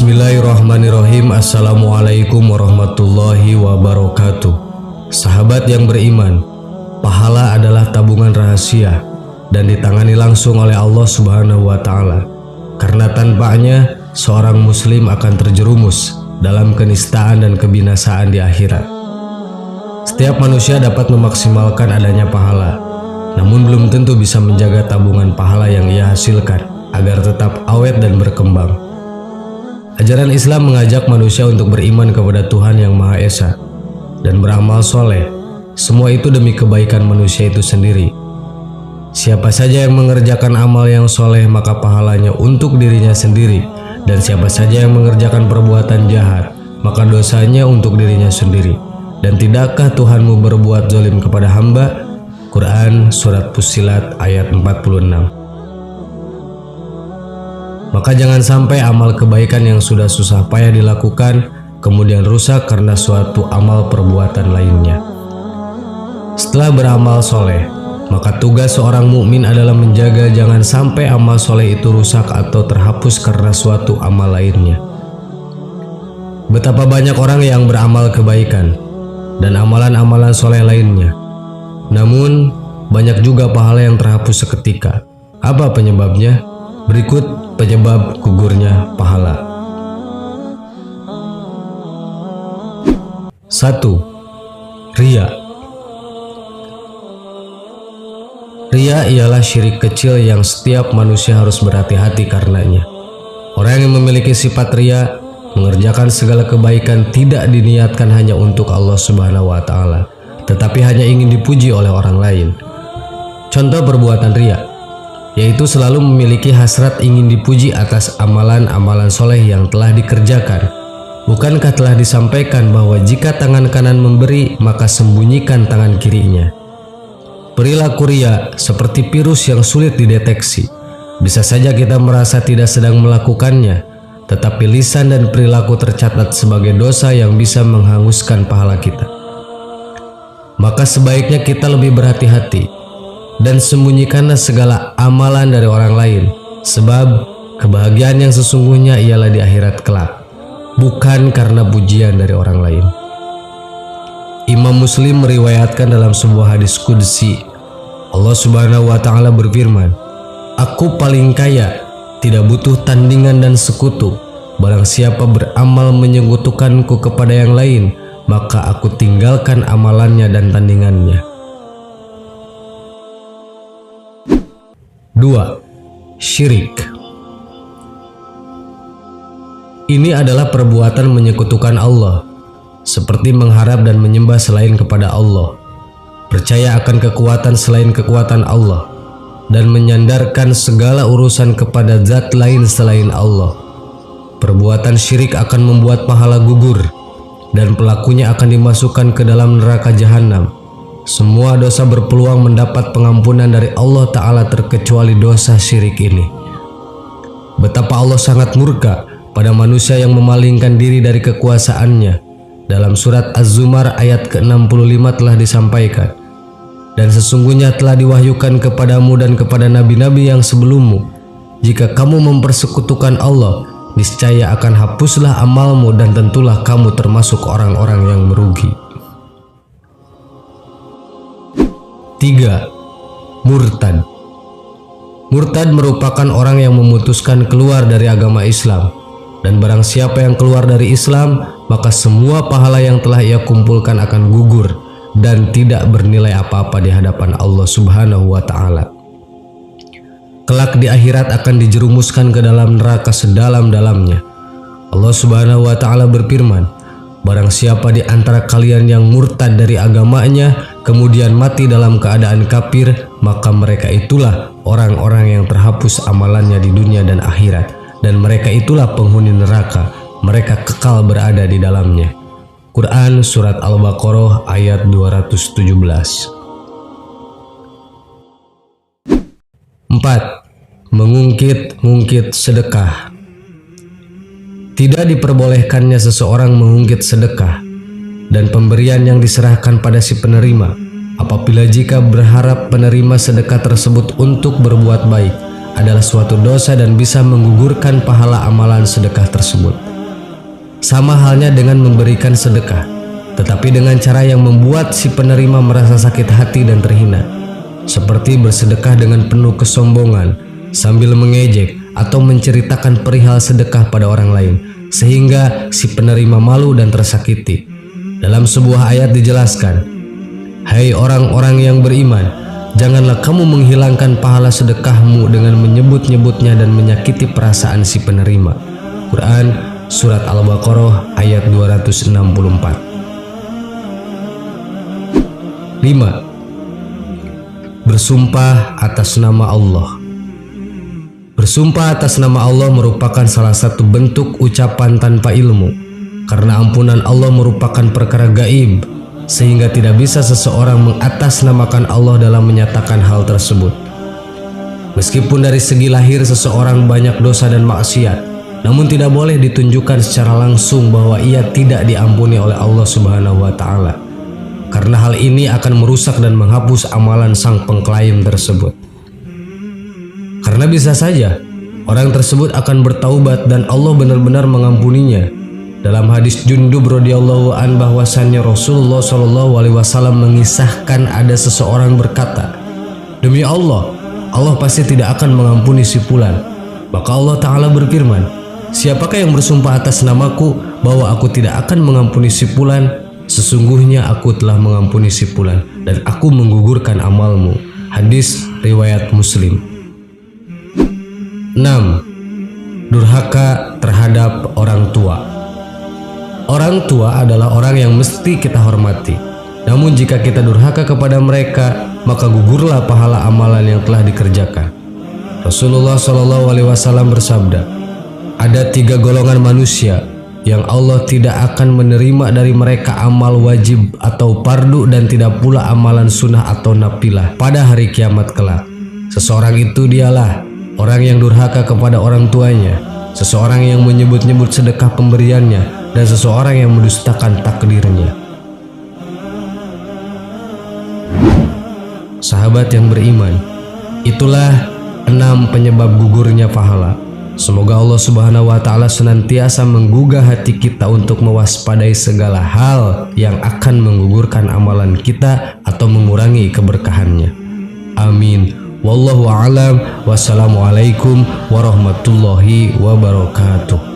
Bismillahirrahmanirrahim. Assalamualaikum warahmatullahi wabarakatuh. Sahabat yang beriman, pahala adalah tabungan rahasia dan ditangani langsung oleh Allah Subhanahu wa Ta'ala. Karena tanpanya seorang muslim akan terjerumus dalam kenistaan dan kebinasaan di akhirat. Setiap manusia dapat memaksimalkan adanya pahala, namun belum tentu bisa menjaga tabungan pahala yang ia hasilkan agar tetap awet dan berkembang. Ajaran Islam mengajak manusia untuk beriman kepada Tuhan Yang Maha Esa dan beramal soleh. Semua itu demi kebaikan manusia itu sendiri. Siapa saja yang mengerjakan amal yang soleh, maka pahalanya untuk dirinya sendiri. Dan siapa saja yang mengerjakan perbuatan jahat, maka dosanya untuk dirinya sendiri. Dan tidakkah Tuhanmu berbuat zalim kepada hamba? Quran Surat Fussilat ayat 46. Maka jangan sampai amal kebaikan yang sudah susah payah dilakukan kemudian rusak karena suatu amal perbuatan lainnya. Setelah beramal soleh, maka tugas seorang mukmin adalah menjaga jangan sampai amal soleh itu rusak atau terhapus karena suatu amal lainnya. Betapa banyak orang yang beramal kebaikan dan amalan-amalan soleh lainnya, namun banyak juga pahala yang terhapus seketika. Apa penyebabnya? Berikut penyebab gugurnya pahala. 1. Riya. Riya ialah syirik kecil yang setiap manusia harus berhati-hati karenanya. Orang yang memiliki sifat riya mengerjakan segala kebaikan tidak diniatkan hanya untuk Allah Subhanahu wa Ta'ala, tetapi hanya ingin dipuji oleh orang lain. Contoh perbuatan riya yaitu selalu memiliki hasrat ingin dipuji atas amalan-amalan soleh yang telah dikerjakan. Bukankah telah disampaikan bahwa jika tangan kanan memberi, maka sembunyikan tangan kirinya? Perilaku riya seperti virus yang sulit dideteksi. Bisa saja kita merasa tidak sedang melakukannya, tetapi lisan dan perilaku tercatat sebagai dosa yang bisa menghanguskan pahala kita. Maka sebaiknya kita lebih berhati-hati dan sembunyikanlah segala amalan dari orang lain, sebab kebahagiaan yang sesungguhnya ialah di akhirat kelak, bukan karena pujian dari orang lain. Imam Muslim meriwayatkan dalam sebuah hadis qudsi, Allah Subhanahu wa Ta'ala berfirman, "Aku paling kaya, tidak butuh tandingan dan sekutu. Barang siapa beramal menyekutukanku kepada yang lain, maka aku tinggalkan amalannya dan tandingannya." 2. Syirik. Ini adalah perbuatan menyekutukan Allah, seperti mengharap dan menyembah selain kepada Allah, percaya akan kekuatan selain kekuatan Allah, dan menyandarkan segala urusan kepada zat lain selain Allah. Perbuatan syirik akan membuat pahala gugur, dan pelakunya akan dimasukkan ke dalam neraka jahanam. Semua dosa berpeluang mendapat pengampunan dari Allah Ta'ala terkecuali dosa syirik ini. Betapa Allah sangat murka pada manusia yang memalingkan diri dari kekuasaannya. Dalam surat Az-Zumar ayat ke-65 telah disampaikan, "Dan sesungguhnya telah diwahyukan kepadamu dan kepada nabi-nabi yang sebelummu, jika kamu mempersekutukan Allah, niscaya akan hapuslah amalmu dan tentulah kamu termasuk orang-orang yang merugi." 3. Murtad. Murtad merupakan orang yang memutuskan keluar dari agama Islam, dan barang siapa yang keluar dari Islam, maka semua pahala yang telah ia kumpulkan akan gugur dan tidak bernilai apa-apa di hadapan Allah Subhanahu wa Ta'ala. Kelak di akhirat akan dijerumuskan ke dalam neraka sedalam-dalamnya. Allah Subhanahu wa Ta'ala berfirman, "Barang siapa di antara kalian yang murtad dari agamanya kemudian mati dalam keadaan kafir, maka mereka itulah orang-orang yang terhapus amalannya di dunia dan akhirat, dan mereka itulah penghuni neraka, mereka kekal berada di dalamnya." Quran Surat Al-Baqarah ayat 217. 4. Mengungkit-ungkit sedekah. Tidak diperbolehkannya seseorang mengungkit sedekah dan pemberian yang diserahkan pada si penerima apabila jika berharap penerima sedekah tersebut untuk berbuat baik adalah suatu dosa dan bisa menggugurkan pahala amalan sedekah tersebut. Sama halnya dengan memberikan sedekah, tetapi dengan cara yang membuat si penerima merasa sakit hati dan terhina, seperti bersedekah dengan penuh kesombongan sambil mengejek atau menceritakan perihal sedekah pada orang lain, sehingga si penerima malu dan tersakiti. Dalam sebuah ayat dijelaskan, "Hai orang-orang yang beriman, janganlah kamu menghilangkan pahala sedekahmu dengan menyebut-nyebutnya dan menyakiti perasaan si penerima." Quran Surat Al-Baqarah ayat 264. 5. Bersumpah atas nama Allah. Bersumpah atas nama Allah merupakan salah satu bentuk ucapan tanpa ilmu, karena ampunan Allah merupakan perkara gaib, sehingga tidak bisa seseorang mengatasnamakan Allah dalam menyatakan hal tersebut. Meskipun dari segi lahir seseorang banyak dosa dan maksiat, namun tidak boleh ditunjukkan secara langsung bahwa ia tidak diampuni oleh Allah Subhanahu wa Ta'ala, karena hal ini akan merusak dan menghapus amalan sang pengklaim tersebut. Karena bisa saja orang tersebut akan bertaubat dan Allah benar-benar mengampuninya. Dalam hadis Jundub radhiyallahu an bahwasannya Rasulullah Shallallahu alaihi wasallam mengisahkan ada seseorang berkata, "Demi Allah, Allah pasti tidak akan mengampuni si fulan." Maka Allah Ta'ala berfirman, "Siapakah yang bersumpah atas namaku bahwa aku tidak akan mengampuni si fulan? Sesungguhnya aku telah mengampuni si fulan dan aku menggugurkan amalmu." Hadis riwayat Muslim. 6. Durhaka terhadap orang tua. Orang tua adalah orang yang mesti kita hormati. Namun jika kita durhaka kepada mereka, maka gugurlah pahala amalan yang telah dikerjakan. Rasulullah Shallallahu alaihi wasallam bersabda, "Ada 3 golongan manusia yang Allah tidak akan menerima dari mereka amal wajib atau fardu dan tidak pula amalan sunnah atau nafilah pada hari kiamat kelak. Seseorang itu dialah orang yang durhaka kepada orang tuanya, seseorang yang menyebut-nyebut sedekah pemberiannya, dan seseorang yang mendustakan takdirnya." Sahabat yang beriman, itulah 6 penyebab gugurnya pahala. Semoga Allah Subhanahu wa Ta'ala senantiasa menggugah hati kita untuk mewaspadai segala hal yang akan menggugurkan amalan kita atau mengurangi keberkahannya. Amin. Wallahu a'lam. Wassalamualaikum warahmatullahi wabarakatuh.